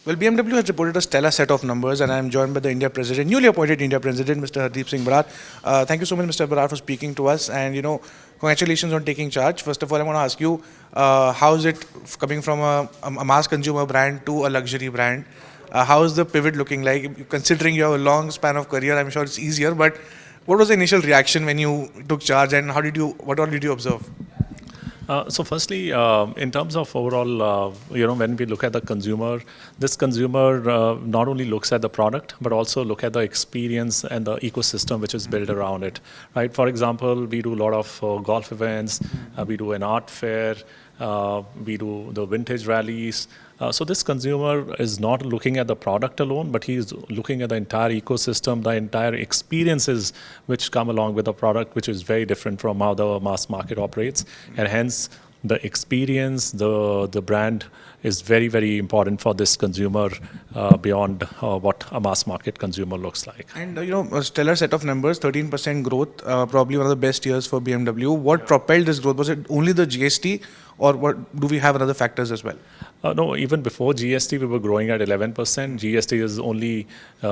Well, BMW has reported a stellar set of numbers, and I am joined by the India President, newly appointed India President, Mr. Hardeep Singh Brar. Thank you so much, Mr. Brar, for speaking to us, and congratulations on taking charge. First of all, I want to ask you, how is it coming from a mass consumer brand to a luxury brand? How is the pivot looking like? Considering you have a long span of career, I'm sure it's easier. But what was the initial reaction when you took charge, and what all did you observe? So firstly, in terms of overall, when we look at the consumer, this consumer not only looks at the product, but also look at the experience and the ecosystem which is built around it, right? For example, we do a lot of golf events, we do an art fair, we do the vintage rallies. So this consumer is not looking at the product alone, but he is looking at the entire ecosystem, the entire experiences which come along with the product, which is very different from how the mass market operates. And hence, the experience, the brand is very, very important for this consumer beyond what a mass market consumer looks like. And a stellar set of numbers, 13% growth, probably one of the best years for BMW. What propelled this growth? Was it only the GST, or what do we have other factors as well? No, even before GST, we were growing at 11%. GST has only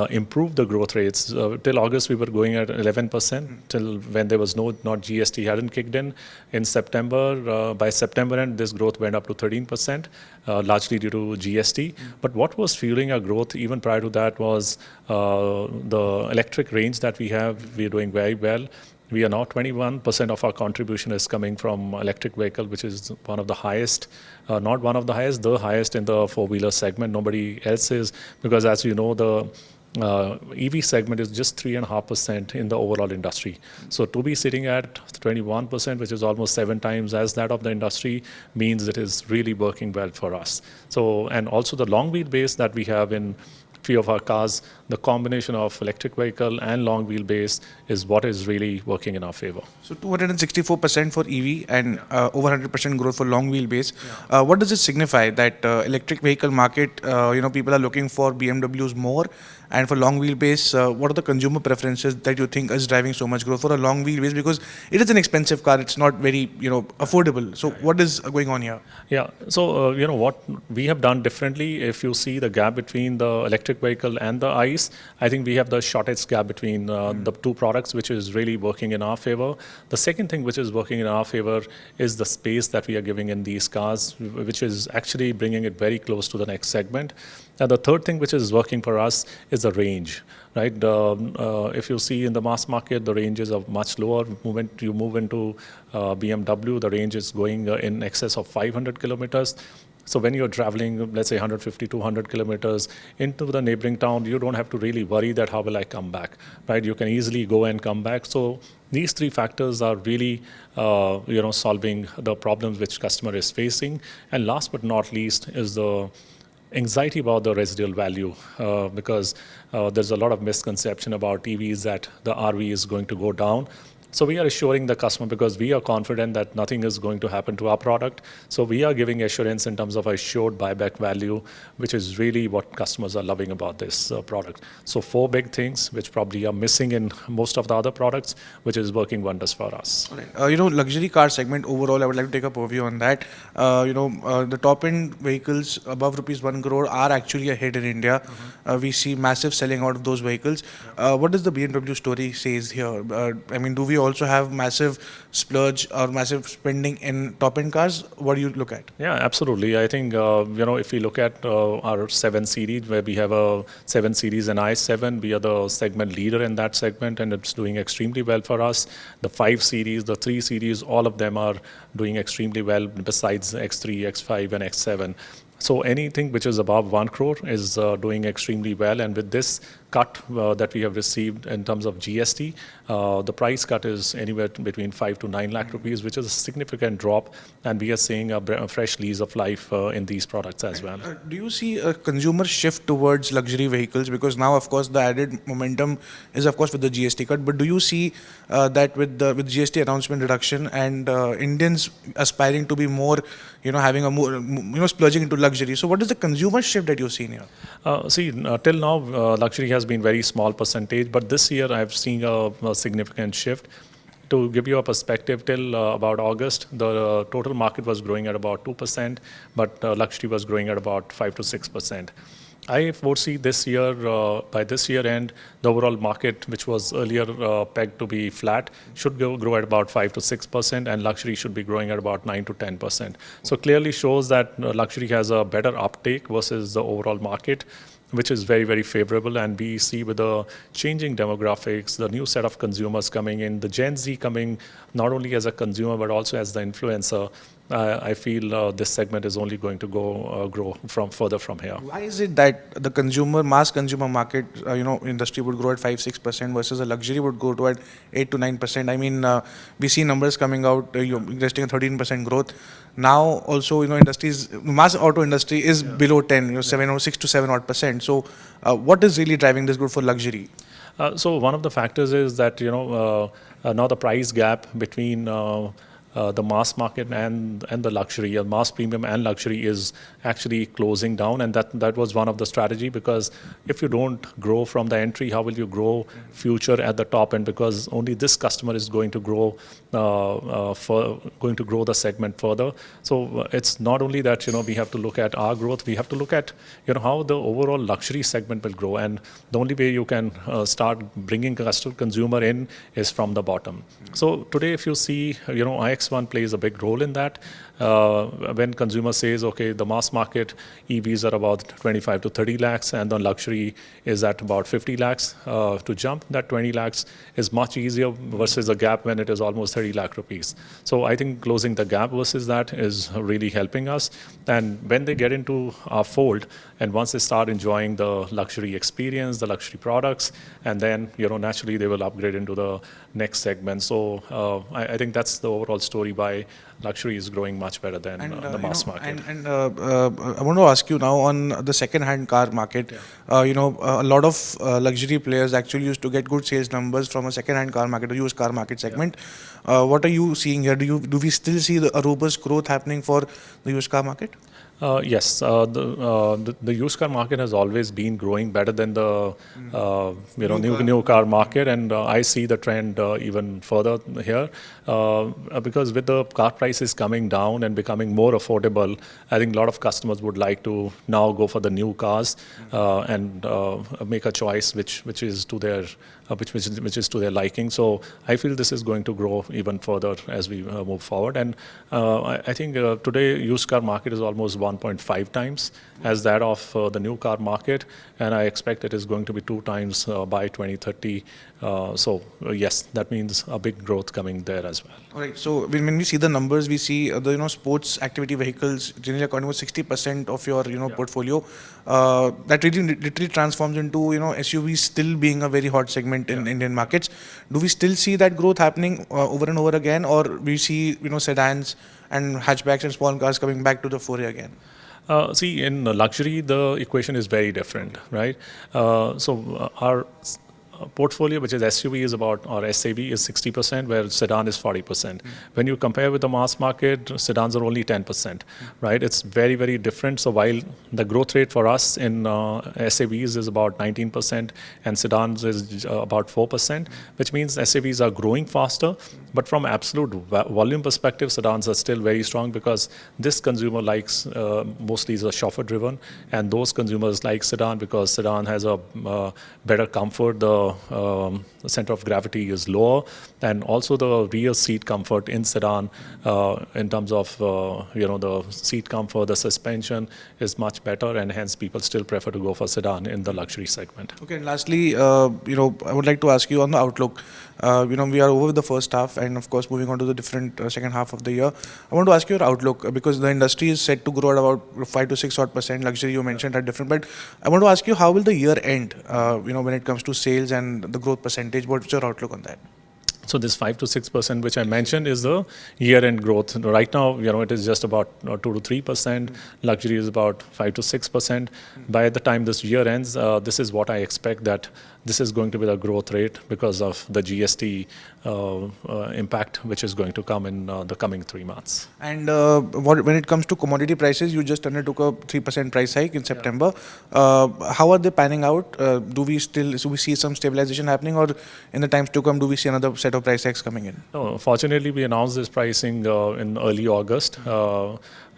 improved the growth rates. Till August, we were going at 11%, till when there was not GST hadn't kicked in. In September, by September end, this growth went up to 13%, largely due to GST. But what was fueling our growth even prior to that was the electric range that we have. We're doing very well. We are now 21% of our contribution is coming from electric vehicle, which is one of the highest, not one of the highest, the highest in the four-wheeler segment. Nobody else is, because as you know, the EV segment is just 3.5% in the overall industry. So to be sitting at 21%, which is almost 7 times as that of the industry, means it is really working well for us. So, and also the long wheelbase that we have in few of our cars, the combination of electric vehicle and long wheelbase is what is really working in our favor. So 264% for EV and over 100% growth for long wheelbase. Yeah. What does it signify that electric vehicle market, people are looking for BMWs more, and for long wheelbase, what are the consumer preferences that you think is driving so much growth for a long wheelbase? Because it is an expensive car, it's not very affordable. So what is going on here? Yeah, so what we have done differently, if you see the gap between the electric vehicle and the ICE, I think we have the shortest gap between the two products, which is really working in our favor. The second thing which is working in our favor is the space that we are giving in these cars, which is actually bringing it very close to the next segment. And the third thing which is working for us is the range, right? If you see in the mass market, the ranges are much lower. You move into BMW, the range is going in excess of 500 kilometers. So when you're traveling, let's say 150, 200 kilometers into the neighboring town, you don't have to really worry that how will I come back, right? You can easily go and come back. So these three factors are really, solving the problems which customer is facing. And last but not least is the anxiety about the residual value, because there's a lot of misconception about EVs that the RV is going to go down. So we are assuring the customer, because we are confident that nothing is going to happen to our product. So we are giving assurance in terms of assured buyback value, which is really what customers are loving about this product. So 4 big things which probably are missing in most of the other products, which is working wonders for us. Right. Luxury car segment overall, I would like to take a purview on that. The top end vehicles above rupees 1 crore are actually a hit in India. We see massive selling out of those vehicles. What does the BMW story says here? Do we also have massive splurge or massive spending in top-end cars? What do you look at? Yeah, absolutely. I think, if we look at our 7 Series, where we have a 7 Series and i7, we are the segment leader in that segment, and it's doing extremely well for us. The 5 Series, the 3 Series, all of them are doing extremely well, besides X3, X5, and X7. So anything which is above 1 crore is doing extremely well. And with this cut that we have received in terms of GST, the price cut is anywhere between 5 to 9 lakh rupees, which is a significant drop. And we are seeing a fresh lease of life in these products as well. Do you see a consumer shift towards luxury vehicles? Because now, of course, the added momentum is, of course, with the GST cut. But do you see that with GST announcement reduction and Indians aspiring to be more, having a more, splurging into luxury? So what is the consumer shift that you've seen here? Till now, luxury has been very small percentage, but this year I've seen a significant shift. To give you a perspective, till about August, the total market was growing at about 2%, but luxury was growing at about 5 to 6%. I foresee this year, by this year end, the overall market, which was earlier pegged to be flat, should grow at about 5 to 6%, and luxury should be growing at about 9 to 10%. So clearly shows that luxury has a better uptake versus the overall market, which is very, very favorable. And we see with the changing demographics, the new set of consumers coming in, the Gen Z coming not only as a consumer but also as the influencer, I feel this segment is only going to grow further from here. Why is it that the mass consumer market, industry would grow at 5-6% versus the luxury would go to at 8 to 9%? I mean, we see numbers coming out, investing a 13% growth. Now also, mass auto industry is below 10, 6 to 7 odd percent. So, what is really driving this growth for luxury? So one of the factors is that now the price gap between the mass market and the luxury, mass premium and luxury, is actually closing down, and that was one of the strategy, because if you don't grow from the entry, how will you grow future at the top end? Because only this customer is going to grow the segment further. So it's not only that we have to look at our growth, we have to look at how the overall luxury segment will grow, and the only way you can start bringing consumer in is from the bottom. So today, if you see, IX1 plays a big role in that. When consumer says, okay, the mass market EVs are about 25 to 30 lakhs, and the luxury is at about 50 lakhs, to jump that 20 lakhs is much easier versus a gap when it is almost 30 lakh rupees. So I think closing the gap versus that is really helping us. And when they get into our fold, and once they start enjoying the luxury experience, the luxury products, and then naturally they will upgrade into the next segment. So I think that's the overall story why luxury is growing much better than the mass market. And I want to ask you now on the second-hand car market. A lot of luxury players actually used to get good sales numbers from a second-hand car market, a used car market segment. What are you seeing here? Do we still see a robust growth happening for the used car market? Yes, the used car market has always been growing better than the new car market, and I see the trend even further here, because with the car prices coming down and becoming more affordable, I think a lot of customers would like to now go for the new cars and make a choice which is to their liking. So I feel this is going to grow even further as we move forward. And I think today used car market is almost 1.5 times as that of the new car market, and I expect it is going to be 2 times by 2030. So yes, that means a big growth coming there as well. All right. So when we see the numbers, we see the sports activity vehicles generally accounting for 60% of your portfolio. That really literally transforms into SUVs still being a very hot segment in Indian markets. Do we still see that growth happening over and over again, or we see sedans and hatchbacks and small cars coming back to the fore again? See, in luxury, the equation is very different, right? So our portfolio, which is SUV, is about, or SAV is 60%, where sedan is 40%. When you compare with the mass market, sedans are only 10%, right? It's very, very different. So while the growth rate for us in SAVs is about 19% and sedans is about 4%, which means SAVs are growing faster. But from absolute volume perspective, sedans are still very strong, because this consumer likes mostly is a chauffeur driven, and those consumers like sedan because sedan has a better comfort. The center of gravity is lower, and also the rear seat comfort in sedan, in terms of the seat comfort, the suspension is much better, and hence people still prefer to go for sedan in the luxury segment. Okay, and lastly, I would like to ask you on the outlook. We are over the first half, and of course moving on to the different second half of the year. I want to ask you your outlook, because the industry is set to grow at about 5 to 6 odd percent. Luxury you mentioned are different, but I want to ask you, how will the year end? When it comes to sales and the growth percentage, what's your outlook on that? So this 5 to 6% which I mentioned is the year-end growth. Right now, it is just about 2 to 3%. Luxury is about 5 to 6%. By the time this year ends, this is what I expect, that this is going to be the growth rate because of the GST impact, which is going to come in the coming 3 months. And when it comes to commodity prices, you just undertook a 3% price hike in September. How are they panning out? Do we see some stabilization happening, or in the times to come, do we see another set of price hikes coming in? No, fortunately, we announced this pricing in early August.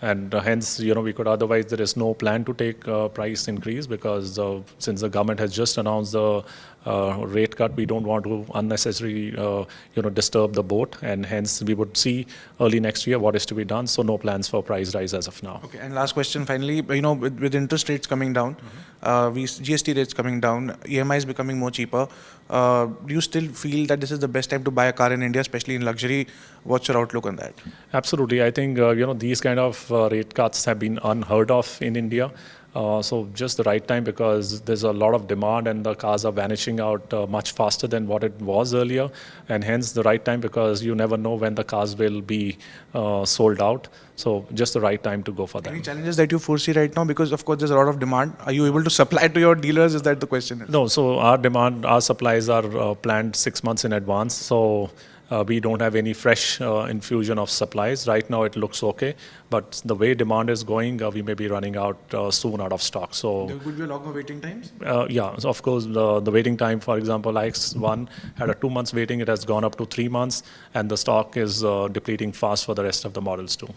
and hence, we could otherwise, there is no plan to take price increase because since the government has just announced the rate cut, we don't want to unnecessarily, disturb the boat, and hence we would see early next year what is to be done. So no plans for price rise as of now. Okay, and last question finally, with interest rates coming down, GST rates coming down, EMIs becoming more cheaper, do you still feel that this is the best time to buy a car in India, especially in luxury? What's your outlook on that? Absolutely. I think, these kind of rate cuts have been unheard of in India. So just the right time because there's a lot of demand and the cars are vanishing out much faster than what it was earlier, and hence the right time because you never know when the cars will be sold out. So just the right time to go for them. Any challenges that you foresee right now? Because of course there's a lot of demand. Are you able to supply to your dealers? Is that the question? No, so our supplies are planned 6 months in advance. So we don't have any fresh infusion of supplies. Right now it looks okay, but the way demand is going, we may be running out soon out of stock. So there could be a longer waiting times? yeah, so of course the waiting time, for example, X1 had a 2 months waiting, it has gone up to 3 months, and the stock is depleting fast for the rest of the models too.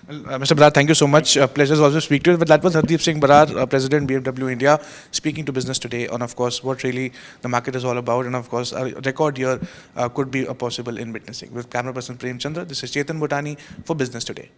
Well, Mr. Brar, thank you so much. Pleasure to also speak to you. But that was Hardeep Singh Brar, President BMW India, speaking to Business Today on, of course, what really the market is all about. And, of course, a record year could be possible in witnessing. With camera person Prem Chandra, this is Chetan Bhutani for Business Today.